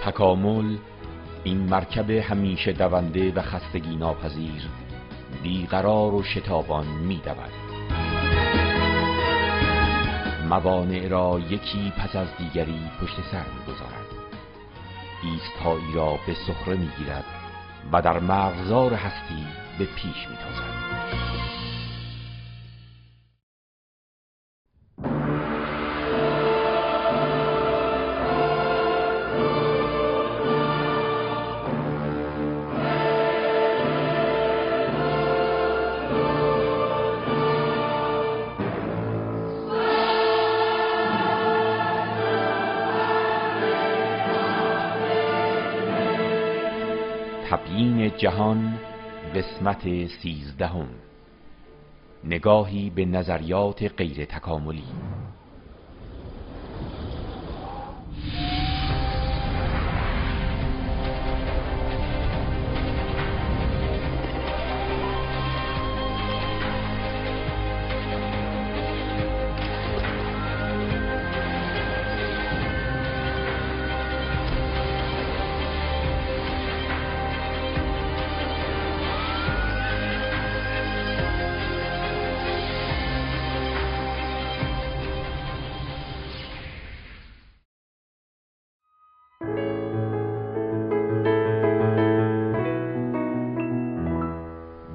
تکامل، این مرکب همیشه دونده و خستگی ناپذیر، بیقرار و شتابان می دود. موانع را یکی پس از دیگری پشت سر می گذارد. ایستایی را به سخره می گیرد و در مرغزار هستی به پیش می تازد. تبیین جهان، قسمت 13. نگاهی به نظریات غیر تکاملی.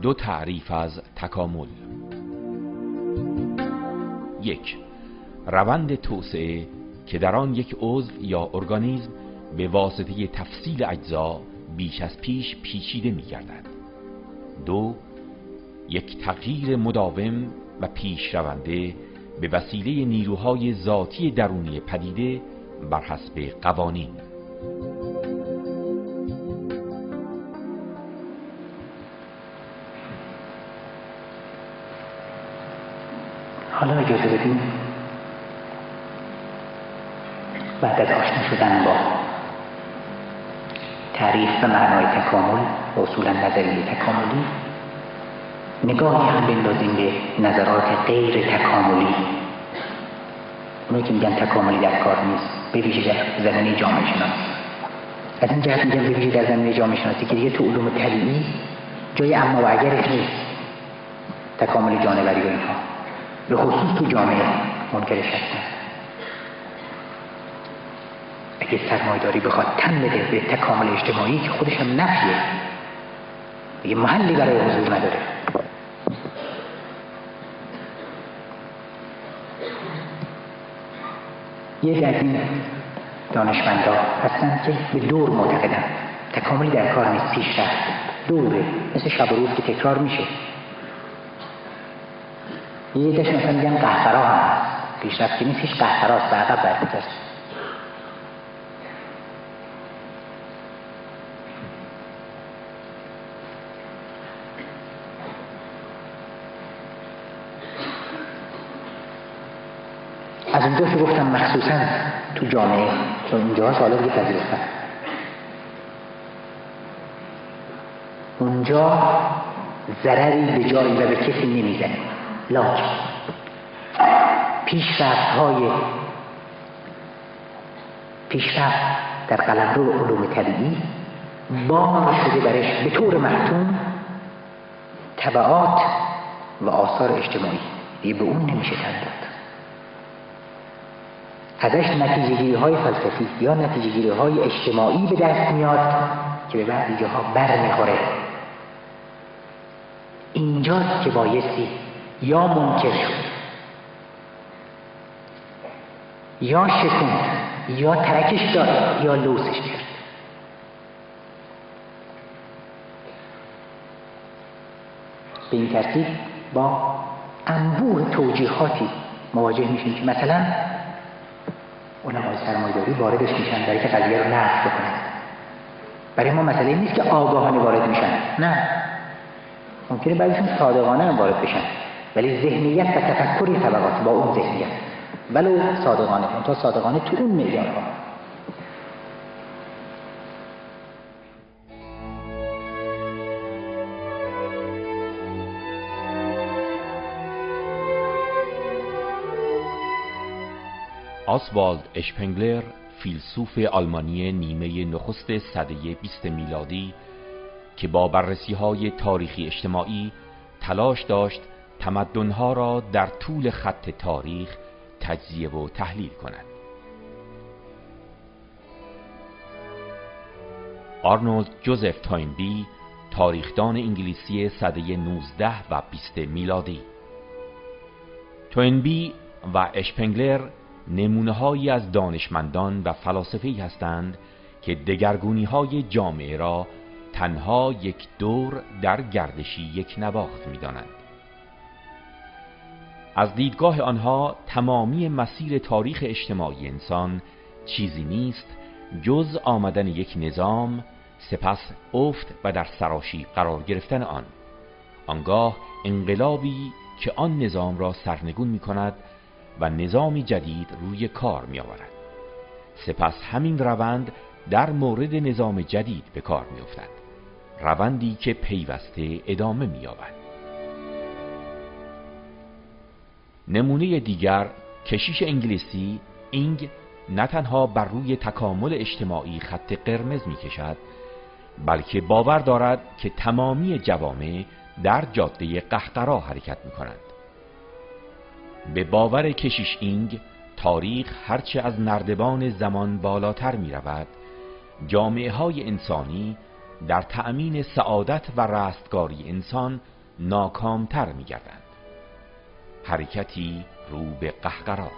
دو تعریف از تکامل. 1. روند توسعه که در آن یک عضو یا ارگانیسم به واسطه تفصیل اجزا بیش از پیش پیچیده می گردد. 2. یک تغییر مداوم و پیش رونده به وسیله نیروهای ذاتی درونی پدیده بر حسب قوانین. حالا اجازه بدیم بعد از آشنا شدن با تعریف و معنای تکامل و اصولا نظریه تکاملی، نگاهی هم بندازیم به نظرات غیر تکاملی، اونایی که میگن تکاملی در کار نیست، به ویژه در زمینه جامعه شناسی. از این جهت میگم به ویژه در زمینه جامعه شناسی که دیگه تو علوم طبیعی جای اما و اگرش نیست. تکامل جانوری و اینها به خصوص تو جامعه منکرش هستن. اگه سرمایه‌داری بخواد تن بده به تکامل اجتماعی که خودش هم نفیه، دیگه محلی برای حضور نداره. یک از این دانشمندا هستن که به دور معتقدن، تکاملی در کار نیست، پیشرفت دوره، مثل شب و روز که تکرار میشه. یه عده‌شون مثلا میگن قهقرا هم هست، پیشرفت که نیست، هیچ قهقراست، به عقب برمی‌گرده. از اونجا که گفتم مخصوصا تو جامعه، چون اونجا سالا دیگه پذیرفتن، اونجا ضرری به جایی و به کسی نمیزنه، لاک پیشرفت در قلمرو علوم طبیعی بار شده برش به طور محتوم تبعات و آثار اجتماعی، دیگه به اون نمیشه تن داد. ازش نتیجه‌گیری‌های فلسفی یا نتیجه‌گیری‌های اجتماعی به دست میاد که به بعضی جاها بر میخوره. اینجاست که بایستی یا منکر شد یا شکوند یا ترکش داد یا لوسش کرد. به این ترتیب با انبوه توجیهاتی مواجه میشیم که مثلا علمای سرمایه‌داری واردش میشن برای که قضیه رو نقد بکنن. برای ما مسئله نیست که آگاهانه وارد میشن، نه، ممکنه بعضیشون صادقانه هم وارد بشن، ولی ذهنیت و تفکری طبقات با اون ذهنیت، ولو صادقانه، اون تا صادقانه تو اون معیارها. آسوالد اشپنگلر، فیلسوف آلمانی نیمه نخست سده 20 میلادی که با بررسی‌های تاریخی اجتماعی تلاش داشت تمدن‌ها را در طول خط تاریخ تجزیه و تحلیل کند. آرنولد جوزف توینبی، تاریخدان انگلیسی سده 19 و 20 میلادی. توینبی و اشپنگلر نمونه‌هایی از دانشمندان و فلاسفه‌ای هستند که دگرگونی‌های جامعه را تنها یک دور در گردشی یک نواخت می‌دانند. از دیدگاه آنها تمامی مسیر تاریخ اجتماعی انسان چیزی نیست جز آمدن یک نظام، سپس افت و در سراشیب قرار گرفتن آن، آنگاه انقلابی که آن نظام را سرنگون می کند و نظامی جدید روی کار می آورد. سپس همین روند در مورد نظام جدید به کار می افتد، روندی که پیوسته ادامه می یابد. نمونه دیگر کشیش انگلیسی اینگ نه تنها بر روی تکامل اجتماعی خط قرمز می کشد، بلکه باور دارد که تمامی جوامع در جاده قهقرا حرکت می کنند. به باور کشیش اینگ تاریخ هرچه از نردبان زمان بالاتر می رود، جامعه های انسانی در تأمین سعادت و رستگاری انسان ناکامتر می گردند. حرکتی رو به قهقرا.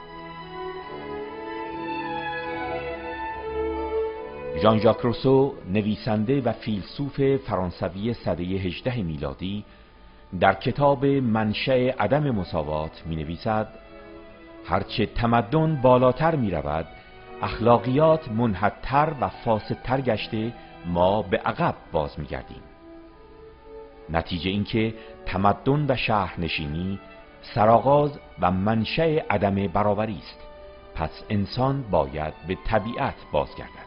ژان ژاک روسو، نویسنده و فیلسوف فرانسوی سده 18 میلادی، در کتاب منشأ عدم مساوات می نویسد: هرچه تمدن بالاتر می رود، اخلاقیات منحدتر و فاسدتر گشته ما به عقب باز می گردیم. نتیجه اینکه تمدن و شهرنشینی سرآغاز و منشأ عدم برابری است، پس انسان باید به طبیعت بازگردد.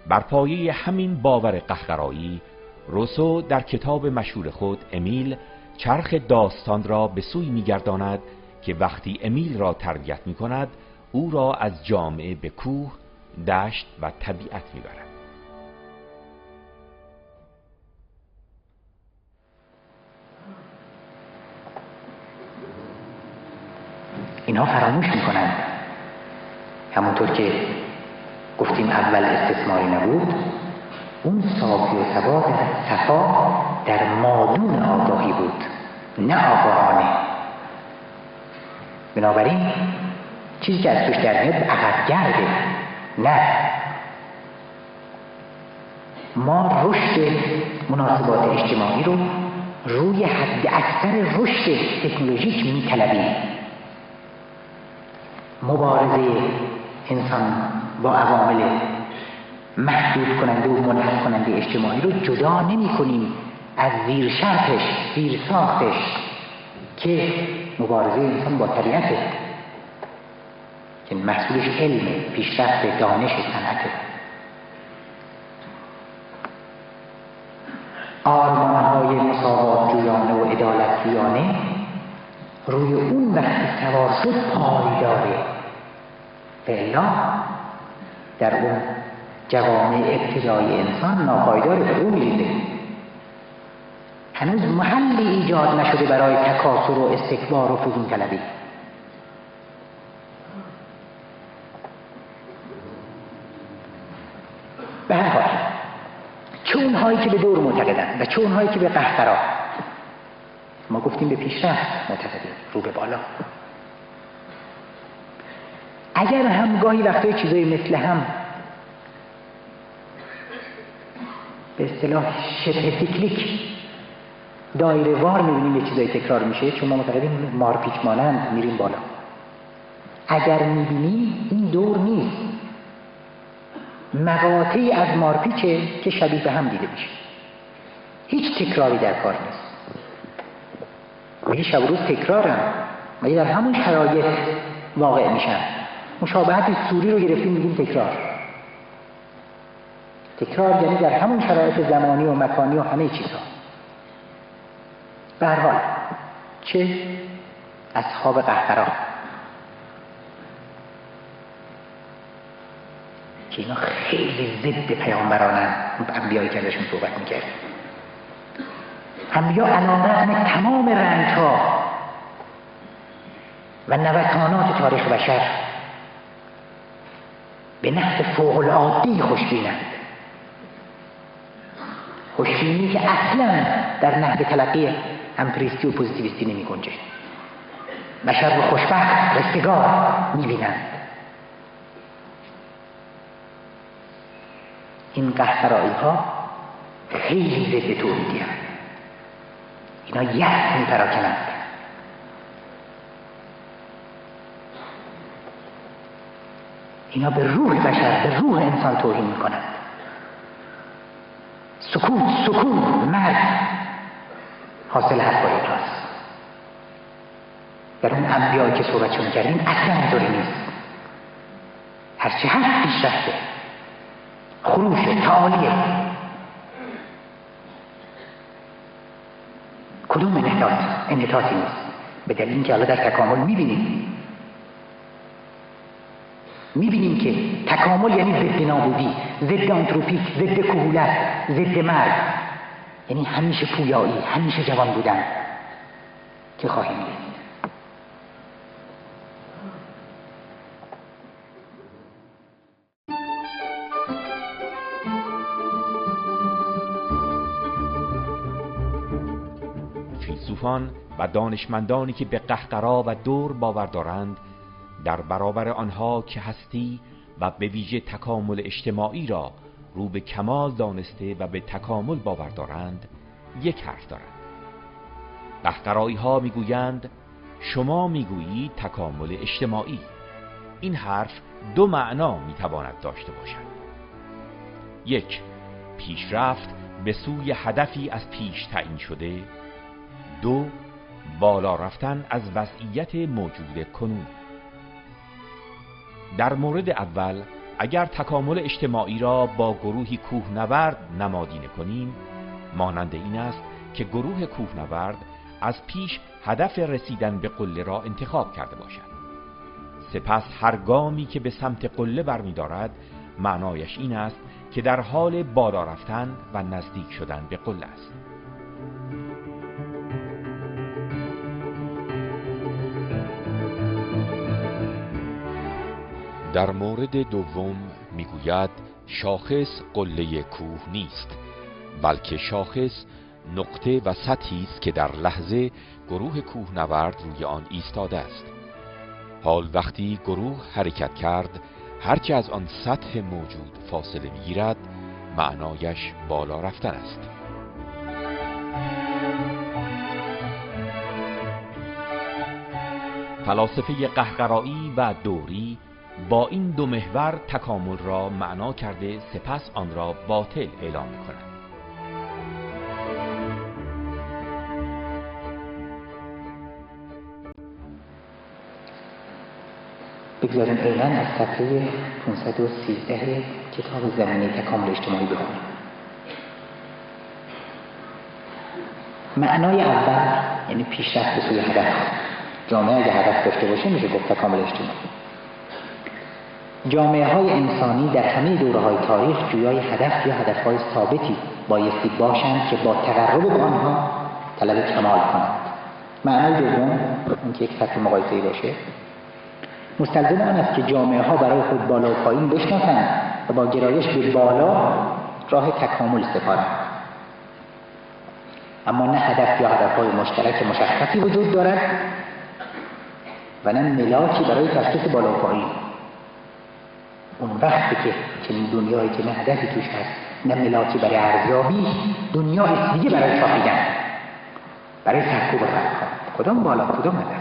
بر پایه همین باور قهقرایی، روسو در کتاب مشهور خود امیل چرخ داستان را به سوی می‌گرداند که وقتی امیل را تربیت می‌کند، او را از جامعه به کوه، دشت و طبیعت می‌برد. اینها فراموش میکنند، همونطور که گفتیم اول استثماری نبود، اون صافی و صفا در مادون آگاهی بود، نه آگاهانه. بنابراین چیزی که از توش در میاد عقب گرده. نه، ما رشد مناسبات اجتماعی رو روی حد اکثر رشد تکنولوژیک میطلبیم. مبارزه انسان با عوامل محدود کننده و منحل کننده اجتماعی رو جدا نمی کنیم از زیر شرطش، زیر ساختش که مبارزه انسان با طبیعته، که محصولش علم، پیشرفت، دانش، صنعته. آرمانهای مساوات جویانه و عدالت جویانه روی اون وقتی سوار شد پایداره، الا در اون جوامع ابتدای انسان ناپایدار فرو می‌ریزه. هنوز محلی ایجاد نشده برای تکاثر و استکبار و فزون طلبی. به هر حال چه اونهایی که به دور معتقدند و چه اونهایی که به قهقرا، ما گفتیم به پیشرفت معتقدیم، رو به بالا. اگر هم گاهی وقتای چیزایی مثل هم به اصطلاح شبه سیکلیک دایره وار می‌بینیم، یه چیزایی تکرار میشه، چون ما معتقدیم مارپیچ مانند میریم بالا. اگر می‌بینیم این دور نیست، مقاطعی از مارپیچه که شبیه به هم دیده میشه، هیچ تکراری در کار نیست. میگه شب و روز تکرارن، ولی در همون شرایط واقع میشن. مشابهت سوری رو گرفتیم میگیم تکرار. تکرار یعنی در همون شرایط زمانی و مکانی و همه چیزها. به هر حال چه اصحاب قهقرا که اینا خیلی ضد پیامبرانن، انبیایی که ازشون صحبت میکرد. انبیا علیرغم تمام رنج‌ها و نوسانات تاریخ بشر به نحو فوق‌العاده‌ای خوشبینند. خوشبینی که اصلا در نحو تلقی امپریستی و پوزیتیویستی نمی گنجه. بشر رو خوشبخت، رستگار می‌بینند. این قهقرایی‌ها خیلی ضد توحیدی هستند. اینا یأس می‌پراکنند. اینا به روح بشر، به روح انسان توهین می‌کنند. سکوت، مرگ حاصل حرفای ایناست. در اون انبیایی که صحبتشو می‌کردیم اصلا اینطوری نیست. هرچی هست پیشرفته، خروشه، تعالیه. کدوم انحطاطی نیست. به دلیل اینکه حالا در تکامل می‌بینیم که تکامل یعنی ضد نابودی، ضد آنتروپیک، ضد کهولت، ضد مرگ، یعنی همیشه پویایی، همیشه جوان بودن که خواهیم دید. فیلسوفان و دانشمندانی که به قهقرا و دور باور دارند، در برابر آنها که هستی و به ویژه تکامل اجتماعی را رو به کمال دانسته و به تکامل باور دارند، یک حرف دارند. قهقرایی ها میگویند شما میگویید تکامل اجتماعی. این حرف دو معنا میتواند داشته باشد. یک، پیشرفت به سوی هدفی از پیش تعیین شده. دو، بالا رفتن از وضعیت موجود کنون. در مورد اول، اگر تکامل اجتماعی را با گروهی کوهنورد نمادینه کنیم، مانند این است که گروه کوهنورد از پیش هدف رسیدن به قله را انتخاب کرده باشد. سپس هر گامی که به سمت قله برمی‌دارد، معنایش این است که در حال بالا رفتن و نزدیک شدن به قله است. در مورد دوم میگوید شاخص قله کوه نیست، بلکه شاخص نقطه و سطحی است که در لحظه گروه کوهنورد روی آن ایستاده است. حال وقتی گروه حرکت کرد، هرچه از آن سطح موجود فاصله میگیرد، معنایش بالا رفتن است. فلاسفه قهقرایی و دوری با این دو محور تکامل را معنا کرده، سپس آن را باطل اعلام می‌کنند. بگذاریم عیناً از صفحه 513 کتاب زمینه تکامل اجتماعی بخونیم. معنای اول یعنی پیشرفت به سوی هدف. جامعه اگه هدف داشته باشه میشه گفت تکامل اجتماعی. جامعه های انسانی در همه دوره‌های تاریخ جویای هدف یا هدف‌های ثابتی بایستی باشند که با تقرب به آنها طلب کمال کنند. معنای دوم اینکه یک سطح مقایسه‌ای باشه، مستلزم آن است که جامعه ها برای خود بالا و پایین بشناسند و با گرایش به بالا راه تکامل سپارند. اما نه هدف یا هدف‌های مشترک مشخصی وجود دارد و نه ملاکی برای تشخیص بالا و پایین. اون وقتی که چنین دنیایی که نه هدفی توش هست نه ملاکی برای ارزیابی، دنیای دیگه برای چاپیدن، برای سرکوب خلق، کدام بالا کدام هدف.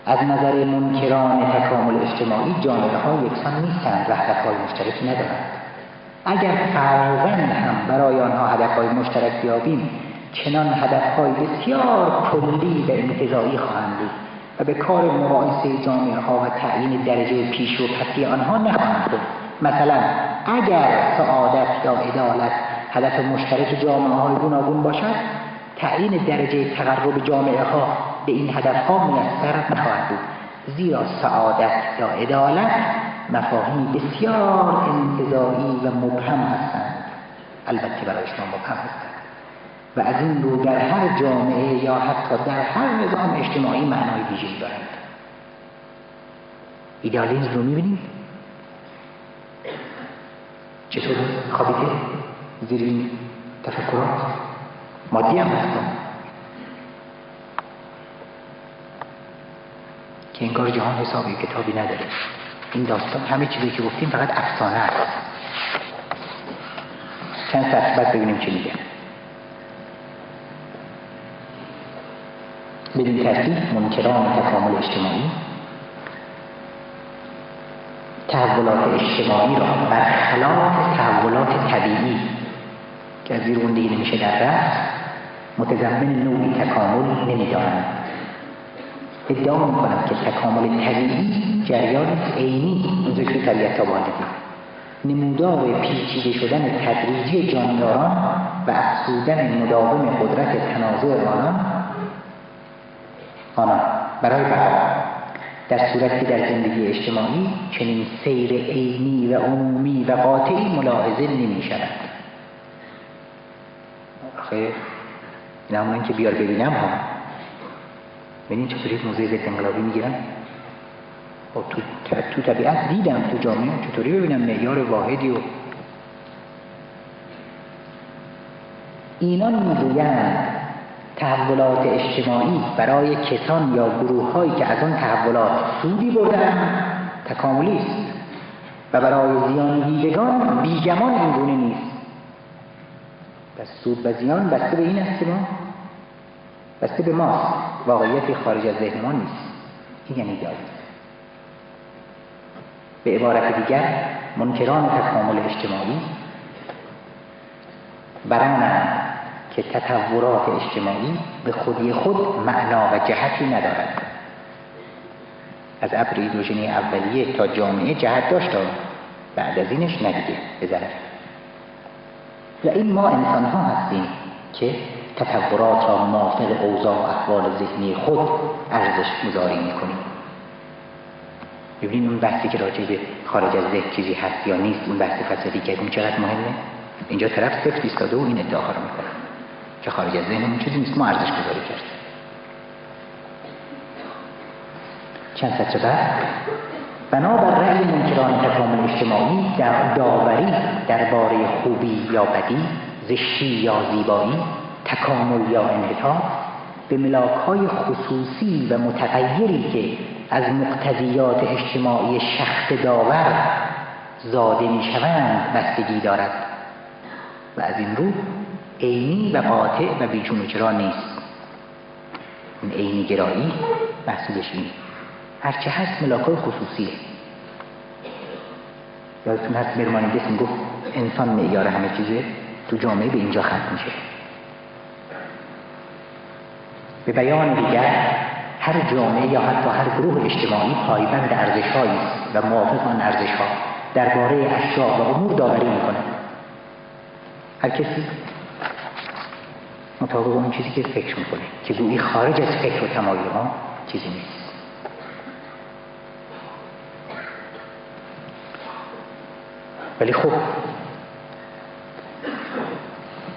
از نظر منکران تکامل اجتماعی جامعه ها یکسان نیستند و هدف‌های مشترکی ندارند. اگر فرضاً هم برای آنها هدف‌های مشترک بیابیم، چنان هدف‌های بسیار کلی و انتزاعی خواهند بود و به کار مقایسه جامعه ها و تعیین درجه پیش و پسی آنها نخواهند بود. مثلا اگر سعادت یا عدالت هدف مشترک جامعه های گوناگون باشد، تعیین درجه تقرب جامعه ها به این هدف ها میسر نخواهد بود، زیرا سعادت یا عدالت مفاهیم بسیار انتزاعی و مبهم هستند، البته برای شما مبهم هستند و از این رو در هر جامعه یا حتی در هر نظام اجتماعی معنای ویژه‌ای دارند. ایدئالیسم رو می‌بینید چطور خوابیده زیر این تفکرات مادی هم هستند که انگار جهان حسابی کتابی نداره. این داستان همه چیزی که گفتیم فقط افسانه است. چند سطر بعد ببینیم چی میگه. بدین ترتیب منکران تکامل اجتماعی تحولات اجتماعی را برخلاف تحولات طبیعی که از زیر اون دیگه نمیشه در رفت متضمن نوعی تکامل نمیدانند. ادعا میکنند که تکامل طبیعی جریان عینی اون ذکر طبیعت تا باید نمودار پیچیده شدن تدریجی جانداران و افزودن مداوم قدرت تنازع آنان برای بقا در صورتی در زندگی اجتماعی چنین سیر عینی و عمومی و قاطعی ملاحظه نمی شود. آخه این همون که بیار ببینم ها ببینید چطوری موضوع ضد انقلابی میگیرن. تو طبیعت دیدم تو جامعه چطوری ببینم معیار واحدی و اینان میگویند تحولات اجتماعی برای کسان یا گروه هایی که از آن تحولات سودی بردن تکاملی است و برای زیان دیدگان بیگمان این گونه نیست. پس سود و زیان بسته به این است که ما بسته به ماست، واقعیتی خارج از ذهن ما نیست. این یعنی ایدئالیسم. به عبارت دیگر منکران تکامل اجتماعی برانند که تطورات اجتماعی به خودی خود معنا و جهتی ندارد. از ابر هیدروژنی اولیه تا جامعه جهت داشت، بعد از اینش ندیده به ضرر. و این ما انسان ها هستیم که تطورات را موافق اوضاع و احوال ذهنی خود ارزش گذاری میکنیم. ببینید اون بحثی که راجع به خارج از ذهن چیزی هست یا نیست، اون بحث فلسفی که این چقدر مهمه. اینجا طرف صفر ایستاده و این ادعا رو میکنه که خارج از ذهنمون چیزی نیست، ما ارزش گذاری کردیم. چند سطر بعد بنابر رأی منکران تکامل اجتماعی در داوری درباره خوبی یا بدی، زشتی یا زیبایی، تکامل یا انحطاط به ملاک‌های خصوصی و متغیری که از مقتضیات اجتماعی شخص داور زاده می‌شوند بستگی دارد و از این رو عینی و قاطع و بیچون و چرا نیست. این عینی گرایی محصولش اینه، هرچه هست ملاک‌های خصوصیه. یادتون هست برمانیدس میگفت انسان معیار همه چیزه، تو جامعه به اینجا ختم میشه. به بیان دیگر هر جامعه یا حتی هر گروه اجتماعی پایبند ارزش‌هایی است و موافق آن ارزش‌ها درباره اشیاء و امور داوری می‌کند. هر کسی مطابق اون چیزی که فکر می‌کنه که گویی خارج از فکر و تمایل ها چیزی نیست. ولی خب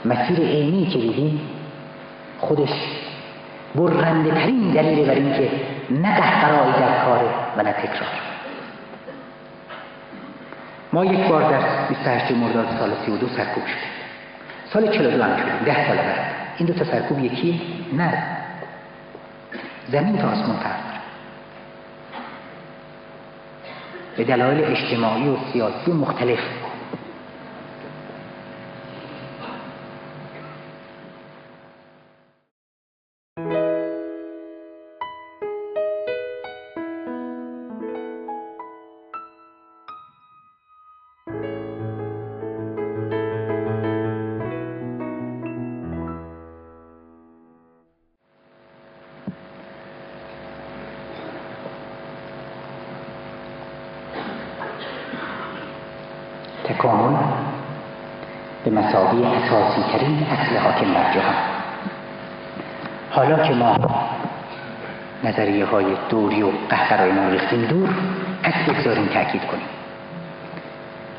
مسیر عینی که دیدیم خودش برنده ترین دلیل بر این که نه قهقرایی در کاره و نه تکرار. ما یک بار در 28 مرداد سال 32 سرکوب شدیم. سال 42 هم شدیم، 10 سال بعد. این دو تا سرکوب یکی نه، زمین تا آسمان فرق داره. به دلایل اجتماعی و سیاسی مختلف. تکامل به مثابه اساسی ترین اصل حاکم بر جهان. حالا که ما نظریه های دوری و قهقرایمان ریختیم دور، پس بگذاریم تأکید کنیم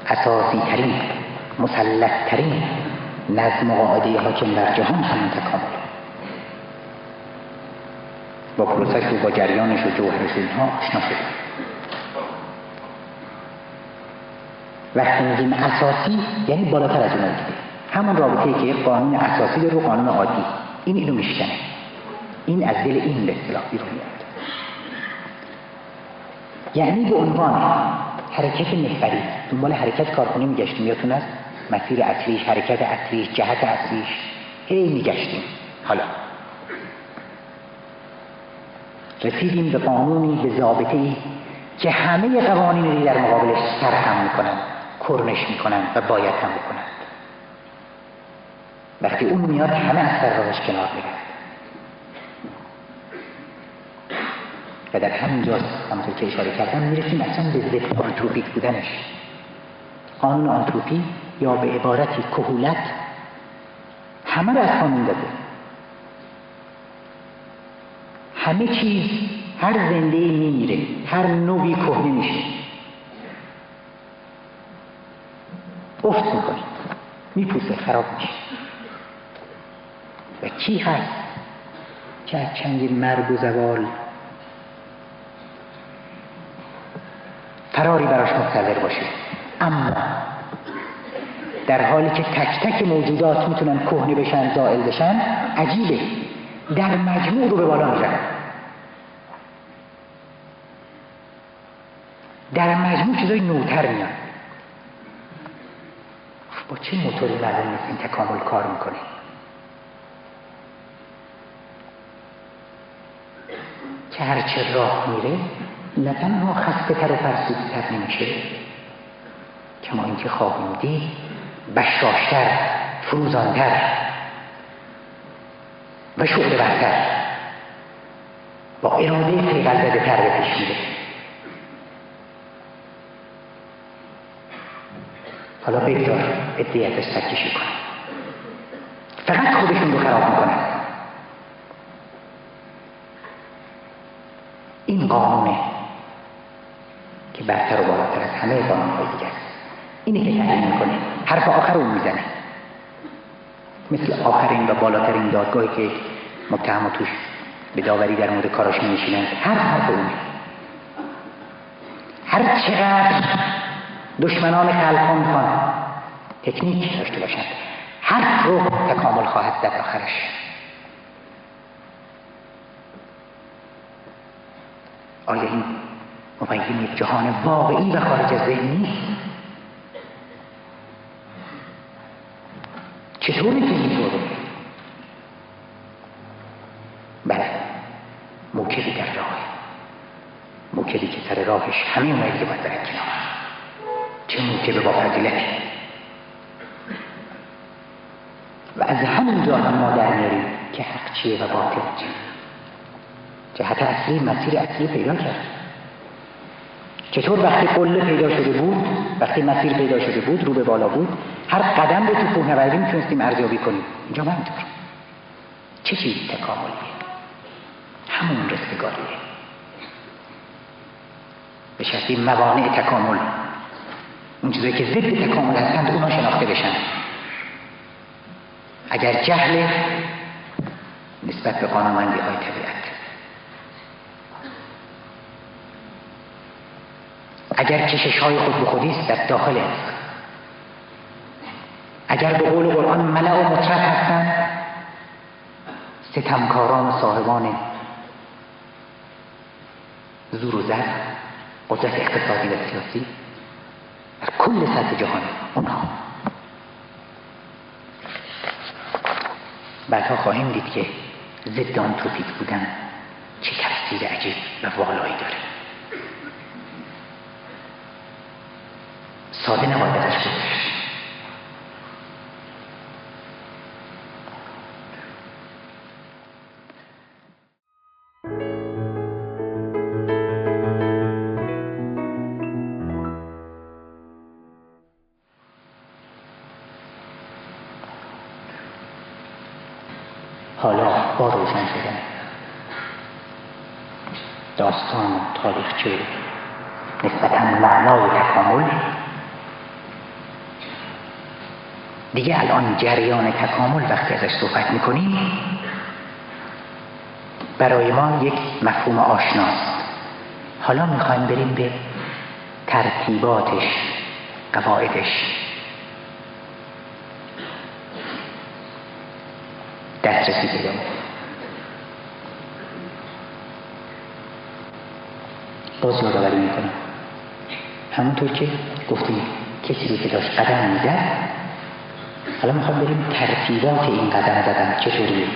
اساسی ترین، مسلط ترین نظم و قاعده حاکم بر جهان همین تکامل، با پروسش و با جریانش و جوهرش و اینها آشنا شدیم. وقتی میگیم اساسی یعنی بالاتر از اون دیگه، همون رابطه‌ای که یک قانون اساسی داره و قانون عادی، اینو میشکنه، این از دل این به اصطلاح بیرون میاد. یعنی به عنوان حرکت محوری دنبال حرکت کارخونه میگشتیم، یادتون است مسیر اصلیش، حرکت اصلیش، جهت اصلیش، هی میگشتیم. حالا رسیدیم به قانونی، به ضابطه‌ای که همه قوانین در مقابلش سرهم میکنن، کرنش میکنن و باید هم بکنن. وقتی اون میاد همه از سر راهش کنار میرن و در همینجاست همونطور که اشاره کردم میرسیم اصلا به ضد آنتروپیک بودنش. قانون آنتروپی یا به عبارتی کهولت همه رو از قانون داده. همه چیز، هر زنده‌ای میمیره، هر نوعی کهنه میشه، افت میکنه، میپوسه، خراب میشه. و کی هست که از چنگ مرگ و زوال فراری براش مستظر باشه؟ اما در حالی که تک تک موجودات میتونن کهنه بشن، زائل بشن، عجیبه در مجموع رو به بالا میرن. در مجموع چیزای نوتر میان. با چه موتوری معلوم نیست این تکامل کار میکنه. که هرچه راه میره نه تنها خسته تر و فرسودتر نمیشه، کما اینکه خواهیم دید بشاشتر، فروزانتر و شعله برتر، با اراده پیغل زده تر به پیش میره. حالا بگذار ادعی ازش سرکشی کنن، فقط خودشون رو خراب میکنن. این قانونه که برتر و بالاتر از همه قانون‌های دیگه است. اینه که تعیین میکنه، حرف آخر اون میزنه، مثل آخرین و بالاترین دادگاهی که متهم توش به داوری در مورد کاراش میشینند. حرف اونه. هر چقدر دشمنان خلقان میکنن تکنیک داشته باشند، حرف رو تکامل خواهد زد آخرش. آیا این مبین یک جهان واقعی و خارج از ذهن نیست؟ چطور میتونی اینطور رو؟ بله، موکبی در راه، موکبی که سر راهش همه اونایی که باید برد کنار. چه موکب با فضیلتی. و از همونجا هم ما در میاریم که حق چیه و باطل چیه. جهت اصلی، مسیر اصلی پیدا کرد. چطور وقتی قله پیدا شده بود، وقتی مسیر پیدا شده بود، رو به بالا بود، هر قدم رو تو کوهنوردی میتونستیم ارزیابی کنیم. اینجا من اینطور. چه چیز تکاملیه؟ همون رستگاریه. به شرطی موانع تکامل، اون چیزایی که ضد تکامل هستند، اونا شناخته بشن. اگر جهل نسبت به قانونمندی های طبیعت، اگر کشش های خود به خودی است در داخل انسان، اگر به قول قرآن ملأ و مطرف هستند، ستمکاران و صاحبان زور و زر، قدرت اقتصادی و سیاسی در کل سطح جهان، اونها بعدها خواهیم دید که ضد آنتروپیک بودن چه تفسیر عجیب و والایی داره. ساده نباید ازش گذشت. حالا با روشن شدن داستان و تاریخچه نسبتاً معنای تکامل، دیگه الان جریان تکامل وقتی ازش صحبت میکنیم برای ما یک مفهوم آشناست. حالا میخوایم بریم به ترتیباتش، قواعدش، دسترسی پیدا کنیم. باز یادآوری میکنم همونطور که گفتیم کسی رو که داشت قدم میزد، حالا میخوام بریم ترتیبات این قدم زدن چطوریه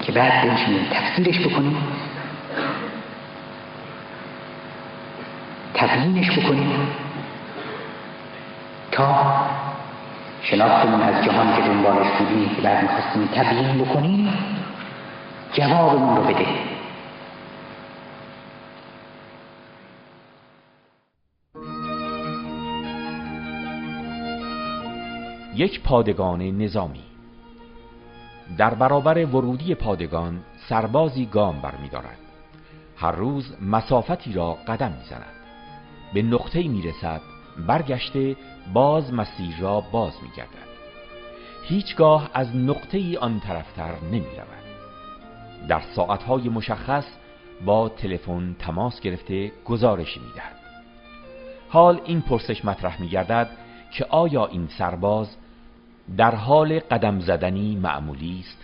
که بعد بنشینیم تفسیرش بکنیم، تبیینش بکنیم تا شناختمون از جهان که دنبالش بودیم که بعد میخواستیم تبیین بکنیم جوابمون رو بده. یک پادگان نظامی. در برابر ورودی پادگان سربازی گام برمی‌دارد. هر روز مسافتی را قدم می‌زند. به نقطه‌ای می‌رسد، برگشته باز مسیر را باز می‌گردد. هیچگاه از نقطه‌ای آن طرفتر نمی‌رود. در ساعت‌های مشخص با تلفن تماس گرفته گزارشی می‌دهد. حال این پرسش مطرح می‌گردد که آیا این سرباز در حال قدم زدنی معمولی است،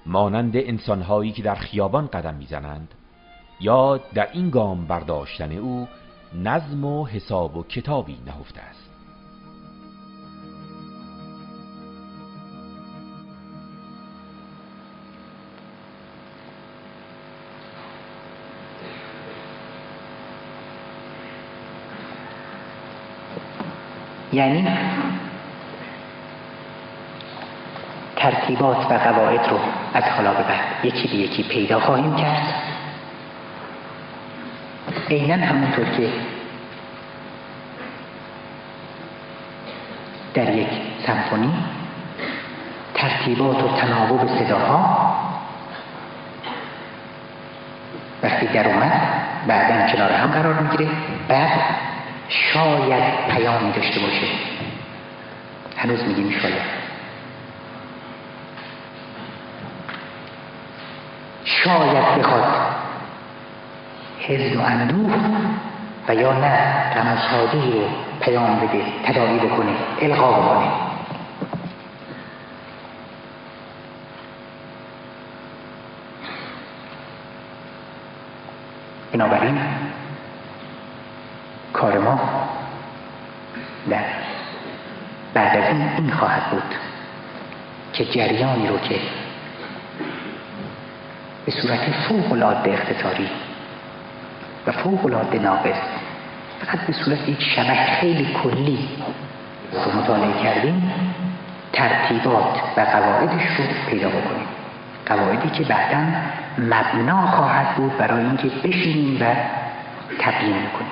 مانند انسان‌هایی که در خیابان قدم می‌زنند، یا در این گام برداشتن او نظم و حساب و کتابی نهفته است؟ یعنی ترتیبات و قواعد رو از حالا به بعد یکی به یکی پیدا خواهیم کرد، عیناً همونطور که در یک سمفونی ترتیبات و تناوب صداها وقتی در اومد بعداً کنار هم قرار میگیره، بعد شاید پیامی داشته باشه. هنوز میگیم شاید بخواد حزن و اندوه و یا نه غم و شادی رو پیام بده، تداعی بکنه، القا بکنه. بنابراین کار ما در بعد از این خواهد بود که جریانی رو که به صورت فوق‌العاده اختصاری و فوق‌العاده ناقص فقط به صورت یک شبح خیلی کلی رو مطالعه کردیم، ترتیبات و قواعدش رو پیدا بکنیم، قواعدی که بعداً مبنا خواهد بود برای اینکه بشینیم و تبیین کنیم.